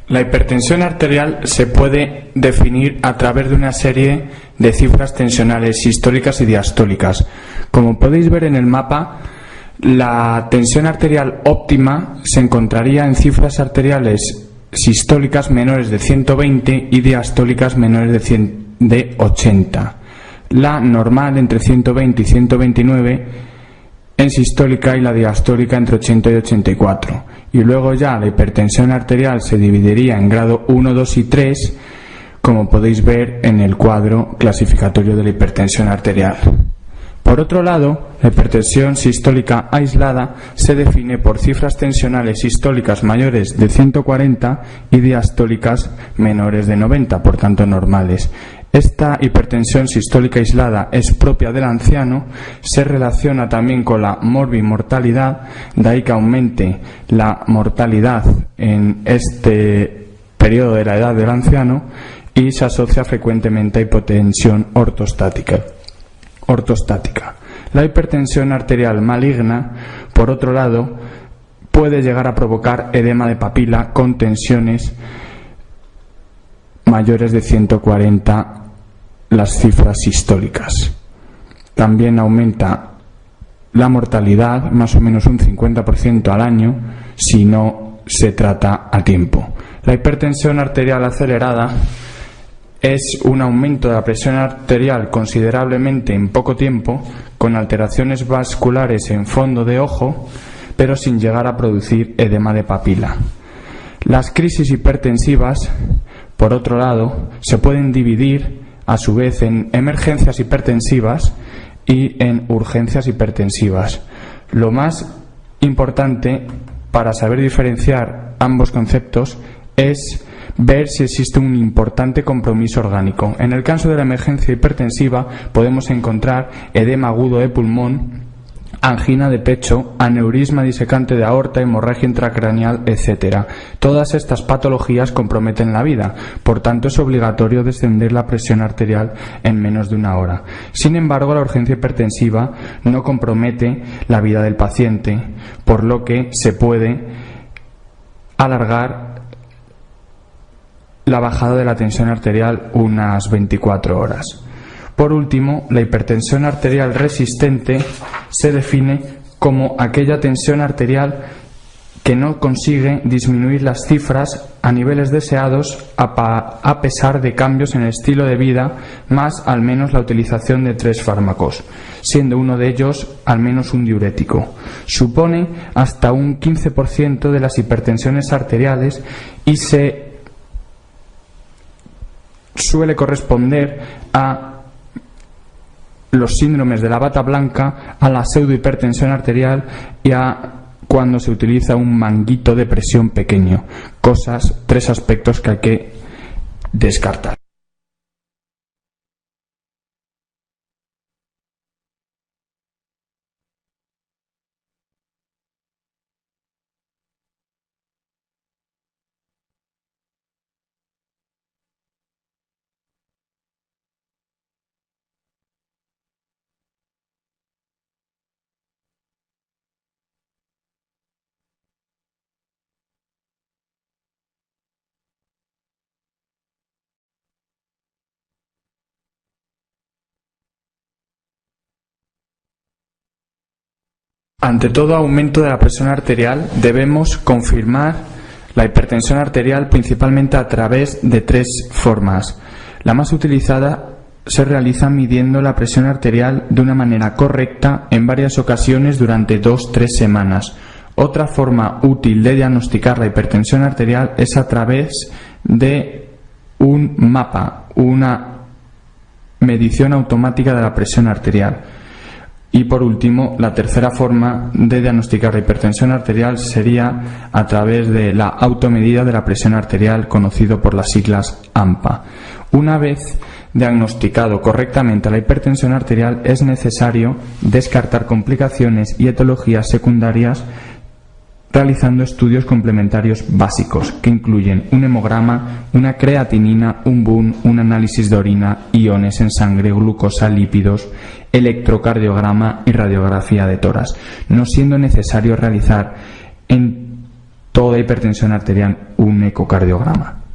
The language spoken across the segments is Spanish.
La hipertensión arterial se puede definir a través de una serie de cifras tensionales sistólicas y diastólicas. Como podéis ver en el mapa, la tensión arterial óptima se encontraría en cifras arteriales sistólicas menores de 120 y diastólicas menores de 80. La normal entre 120 y 129 en sistólica y la diastólica entre 80 y 84. Y luego ya la hipertensión arterial se dividiría en grado 1, 2 y 3, como podéis ver en el cuadro clasificatorio de la hipertensión arterial. Por otro lado, la hipertensión sistólica aislada se define por cifras tensionales sistólicas mayores de 140 y diastólicas menores de 90, por tanto normales. Esta hipertensión sistólica aislada es propia del anciano, se relaciona también con la morbimortalidad, de ahí que aumente la mortalidad en este periodo de la edad del anciano, y se asocia frecuentemente a hipotensión ortostática. La hipertensión arterial maligna, por otro lado, puede llegar a provocar edema de papila con tensiones mayores de 140 las cifras sistólicas. También aumenta la mortalidad, más o menos un 50% al año, si no se trata a tiempo. La hipertensión arterial acelerada es un aumento de la presión arterial considerablemente en poco tiempo, con alteraciones vasculares en fondo de ojo, pero sin llegar a producir edema de papila. Las crisis hipertensivas, por otro lado, se pueden dividir a su vez en emergencias hipertensivas y en urgencias hipertensivas. Lo más importante para saber diferenciar ambos conceptos es ver si existe un importante compromiso orgánico. En el caso de la emergencia hipertensiva podemos encontrar edema agudo de pulmón, angina de pecho, aneurisma disecante de aorta, hemorragia intracraneal, etc. Todas estas patologías comprometen la vida, por tanto es obligatorio descender la presión arterial en menos de una hora. Sin embargo, la urgencia hipertensiva no compromete la vida del paciente, por lo que se puede alargar la bajada de la tensión arterial unas 24 horas. Por último, la hipertensión arterial resistente se define como aquella tensión arterial que no consigue disminuir las cifras a niveles deseados a pesar de cambios en el estilo de vida, más al menos la utilización de 3 fármacos, siendo uno de ellos al menos un diurético. Supone hasta un 15% de las hipertensiones arteriales y se suele corresponder a los síndromes de la bata blanca, a la pseudohipertensión arterial y a cuando se utiliza un manguito de presión pequeño. 3 aspectos que hay que descartar. Ante todo aumento de la presión arterial, debemos confirmar la hipertensión arterial principalmente a través de 3 formas. La más utilizada se realiza midiendo la presión arterial de una manera correcta en varias ocasiones durante 2-3 semanas. Otra forma útil de diagnosticar la hipertensión arterial es a través de un mapa, una medición automática de la presión arterial. Y por último, la tercera forma de diagnosticar la hipertensión arterial sería a través de la automedida de la presión arterial, conocido por las siglas AMPA. Una vez diagnosticado correctamente la hipertensión arterial, es necesario descartar complicaciones y etiologías secundarias realizando estudios complementarios básicos que incluyen un hemograma, una creatinina, un BUN, un análisis de orina, iones en sangre, glucosa, lípidos, electrocardiograma y radiografía de tórax, no siendo necesario realizar en toda hipertensión arterial un ecocardiograma.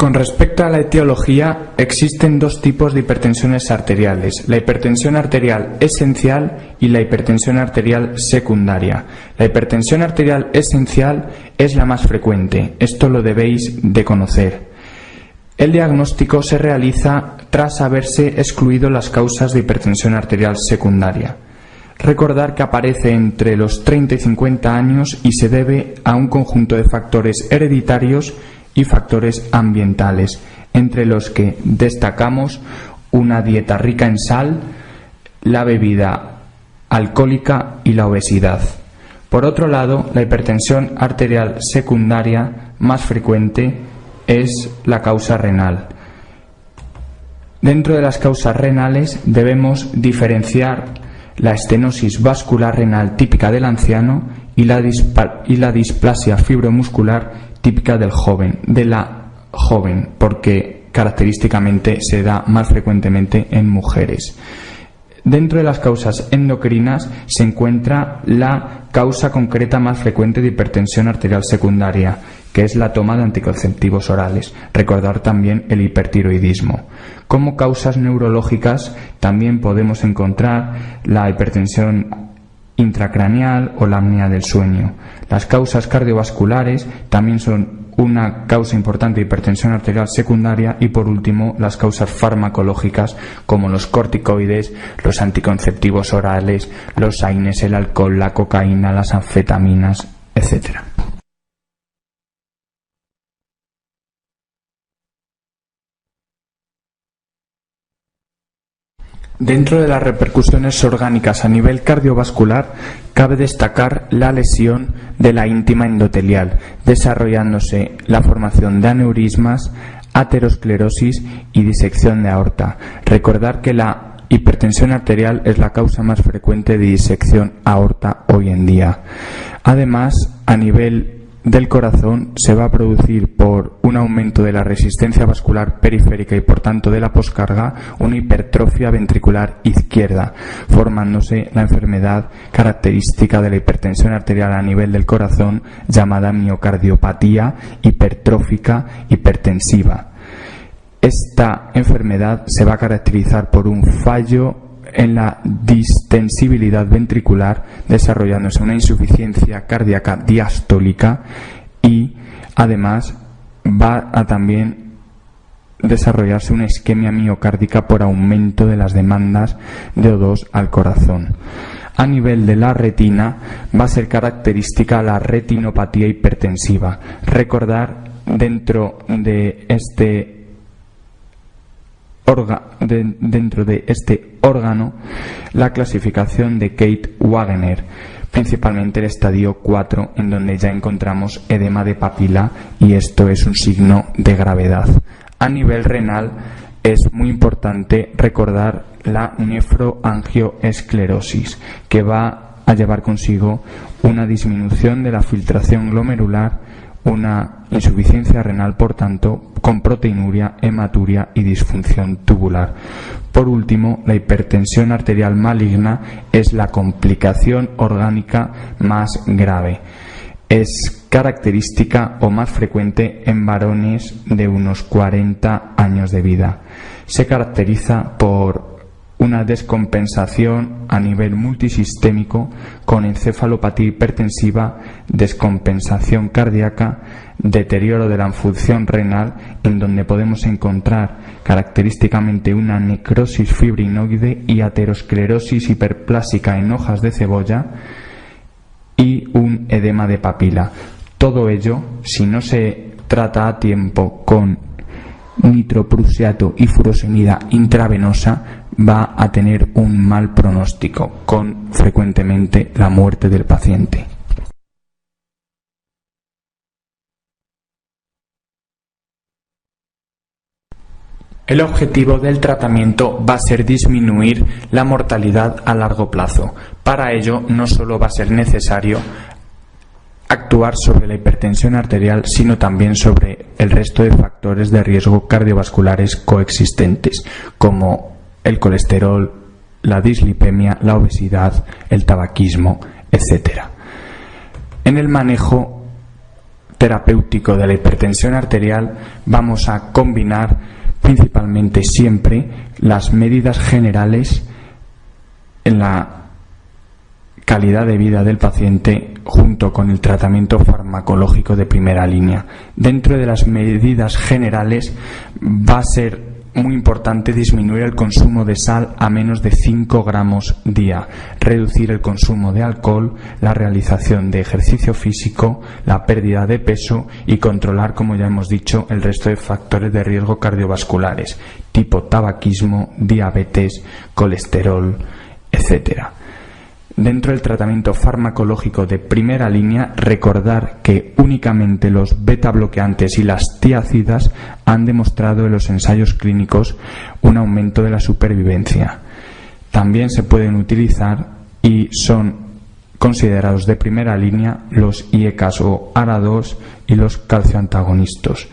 Con respecto a la etiología, existen dos tipos de hipertensiones arteriales, la hipertensión arterial esencial y la hipertensión arterial secundaria. La hipertensión arterial esencial es la más frecuente, esto lo debéis de conocer. El diagnóstico se realiza tras haberse excluido las causas de hipertensión arterial secundaria. Recordar que aparece entre los 30 y 50 años y se debe a un conjunto de factores hereditarios y factores ambientales, entre los que destacamos una dieta rica en sal, la bebida alcohólica y la obesidad. Por otro lado, la hipertensión arterial secundaria más frecuente es la causa renal. Dentro de las causas renales debemos diferenciar la estenosis vascular renal típica del anciano y la displasia fibromuscular típica de la joven, porque característicamente se da más frecuentemente en mujeres. Dentro de las causas endocrinas se encuentra la causa concreta más frecuente de hipertensión arterial secundaria, que es la toma de anticonceptivos orales. Recordar también el hipertiroidismo. Como causas neurológicas también podemos encontrar la hipertensión intracraneal o la apnea del sueño. Las causas cardiovasculares también son una causa importante de hipertensión arterial secundaria y por último las causas farmacológicas como los corticoides, los anticonceptivos orales, los AINES, el alcohol, la cocaína, las anfetaminas, etc. Dentro de las repercusiones orgánicas a nivel cardiovascular, cabe destacar la lesión de la íntima endotelial, desarrollándose la formación de aneurismas, aterosclerosis y disección de aorta. Recordar que la hipertensión arterial es la causa más frecuente de disección aorta hoy en día. Además, a nivel del corazón se va a producir por un aumento de la resistencia vascular periférica y por tanto de la poscarga una hipertrofia ventricular izquierda, formándose la enfermedad característica de la hipertensión arterial a nivel del corazón llamada miocardiopatía hipertrófica hipertensiva. Esta enfermedad se va a caracterizar por un fallo en la distensibilidad ventricular, desarrollándose una insuficiencia cardíaca diastólica y además va a también desarrollarse una isquemia miocárdica por aumento de las demandas de O2 al corazón. A nivel de la retina va a ser característica la retinopatía hipertensiva. Recordar dentro de este órgano la clasificación de Kate-Wagener, principalmente el estadio 4, en donde ya encontramos edema de papila y esto es un signo de gravedad. A nivel renal es muy importante recordar la nefroangioesclerosis, que va a llevar consigo una disminución de la filtración glomerular, una insuficiencia renal, por tanto, con proteinuria, hematuria y disfunción tubular. Por último, la hipertensión arterial maligna es la complicación orgánica más grave. Es característica o más frecuente en varones de unos 40 años de vida. Se caracteriza por una descompensación a nivel multisistémico con encefalopatía hipertensiva, descompensación cardíaca, deterioro de la función renal, en donde podemos encontrar característicamente una necrosis fibrinoide y aterosclerosis hiperplásica en hojas de cebolla y un edema de papila. Todo ello, si no se trata a tiempo con nitroprusiato y furosemida intravenosa, va a tener un mal pronóstico, con frecuentemente la muerte del paciente. El objetivo del tratamiento va a ser disminuir la mortalidad a largo plazo. Para ello, no solo va a ser necesario actuar sobre la hipertensión arterial, sino también sobre el resto de factores de riesgo cardiovasculares coexistentes, como el colesterol, la dislipemia, la obesidad, el tabaquismo, etc. En el manejo terapéutico de la hipertensión arterial vamos a combinar principalmente siempre las medidas generales en la calidad de vida del paciente junto con el tratamiento farmacológico de primera línea. Dentro de las medidas generales va a ser muy importante disminuir el consumo de sal a menos de 5 gramos día, reducir el consumo de alcohol, la realización de ejercicio físico, la pérdida de peso y controlar, como ya hemos dicho, el resto de factores de riesgo cardiovasculares, tipo tabaquismo, diabetes, colesterol, etc. Dentro del tratamiento farmacológico de primera línea, recordar que únicamente los beta bloqueantes y las tiazidas han demostrado en los ensayos clínicos un aumento de la supervivencia. También se pueden utilizar y son considerados de primera línea los IECAs o ARA2 y los calcioantagonistas.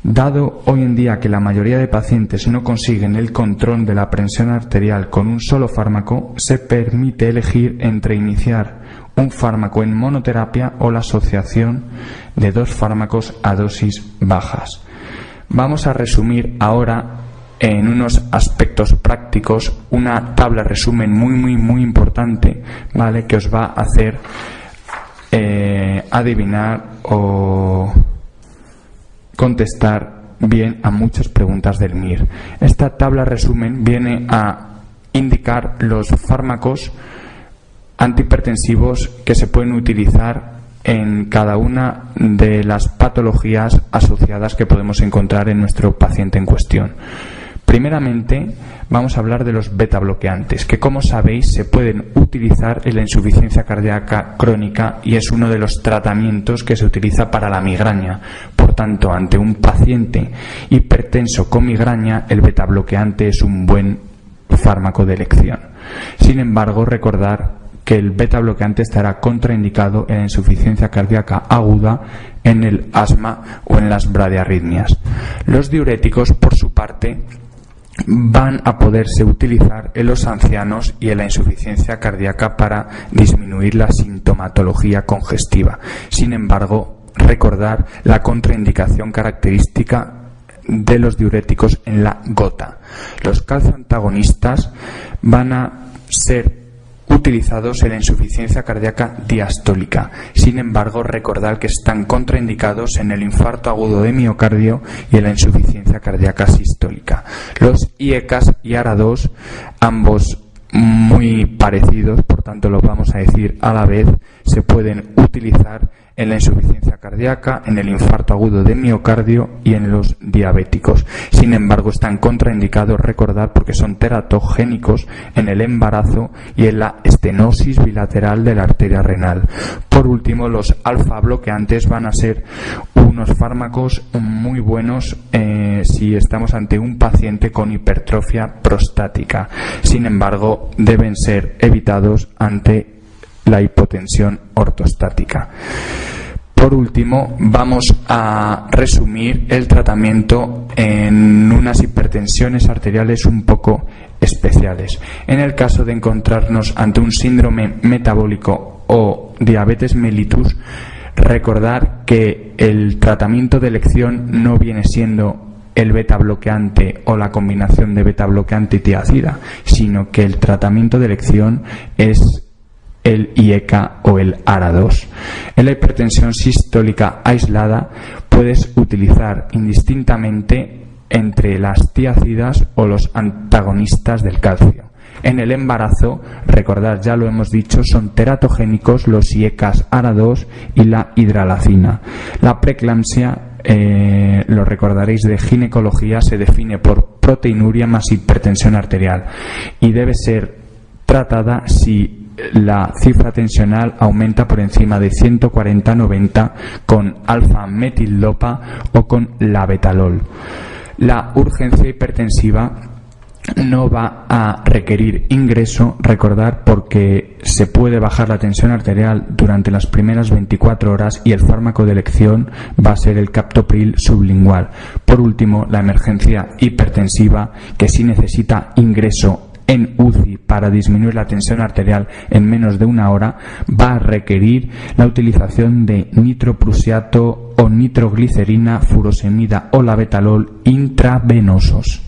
Dado hoy en día que la mayoría de pacientes no consiguen el control de la presión arterial con un solo fármaco, se permite elegir entre iniciar un fármaco en monoterapia o la asociación de 2 fármacos a dosis bajas. Vamos a resumir ahora en unos aspectos prácticos una tabla resumen muy importante, ¿vale?, que os va a hacer adivinar o contestar bien a muchas preguntas del MIR. Esta tabla resumen viene a indicar los fármacos antihipertensivos que se pueden utilizar en cada una de las patologías asociadas que podemos encontrar en nuestro paciente en cuestión. Primeramente, vamos a hablar de los beta bloqueantes, que como sabéis se pueden utilizar en la insuficiencia cardíaca crónica y es uno de los tratamientos que se utiliza para la migraña. Por tanto, ante un paciente hipertenso con migraña, el beta bloqueante es un buen fármaco de elección. Sin embargo, recordar que el beta bloqueante estará contraindicado en la insuficiencia cardíaca aguda, en el asma o en las bradiarritmias. Los diuréticos, por su parte, van a poderse utilizar en los ancianos y en la insuficiencia cardíaca para disminuir la sintomatología congestiva. Sin embargo, recordar la contraindicación característica de los diuréticos en la gota. Los calcioantagonistas van a ser utilizados en la insuficiencia cardíaca diastólica. Sin embargo, recordad que están contraindicados en el infarto agudo de miocardio y en la insuficiencia cardíaca sistólica. Los IECAs y ARA2, ambos muy parecidos, por tanto los vamos a decir a la vez, se pueden utilizar en la insuficiencia cardíaca, en el infarto agudo de miocardio y en los diabéticos. Sin embargo, están contraindicados, recordad, porque son teratogénicos en el embarazo y en la estenosis bilateral de la arteria renal. Por último, los alfa bloqueantes van a ser unos fármacos muy buenos si estamos ante un paciente con hipertrofia prostática. Sin embargo, deben ser evitados ante la hipotensión ortostática. Por último, vamos a resumir el tratamiento en unas hipertensiones arteriales un poco especiales. En el caso de encontrarnos ante un síndrome metabólico o diabetes mellitus, recordar que el tratamiento de elección no viene siendo el beta bloqueante o la combinación de beta bloqueante y tiazida, sino que el tratamiento de elección es el IECA o el ARA2. En la hipertensión sistólica aislada puedes utilizar indistintamente entre las tiazidas o los antagonistas del calcio. En el embarazo, recordad, ya lo hemos dicho, son teratogénicos los IECAs ARA2 y la hidralacina. La preeclampsia, lo recordaréis de ginecología, se define por proteinuria más hipertensión arterial y debe ser tratada si la cifra tensional aumenta por encima de 140-90 con alfa-metildopa o con labetalol. La urgencia hipertensiva no va a requerir ingreso, recordar, porque se puede bajar la tensión arterial durante las primeras 24 horas y el fármaco de elección va a ser el captopril sublingual. Por último, la emergencia hipertensiva, que sí necesita ingreso en UCI para disminuir la tensión arterial en menos de una hora, va a requerir la utilización de nitroprusiato o nitroglicerina, furosemida o labetalol intravenosos.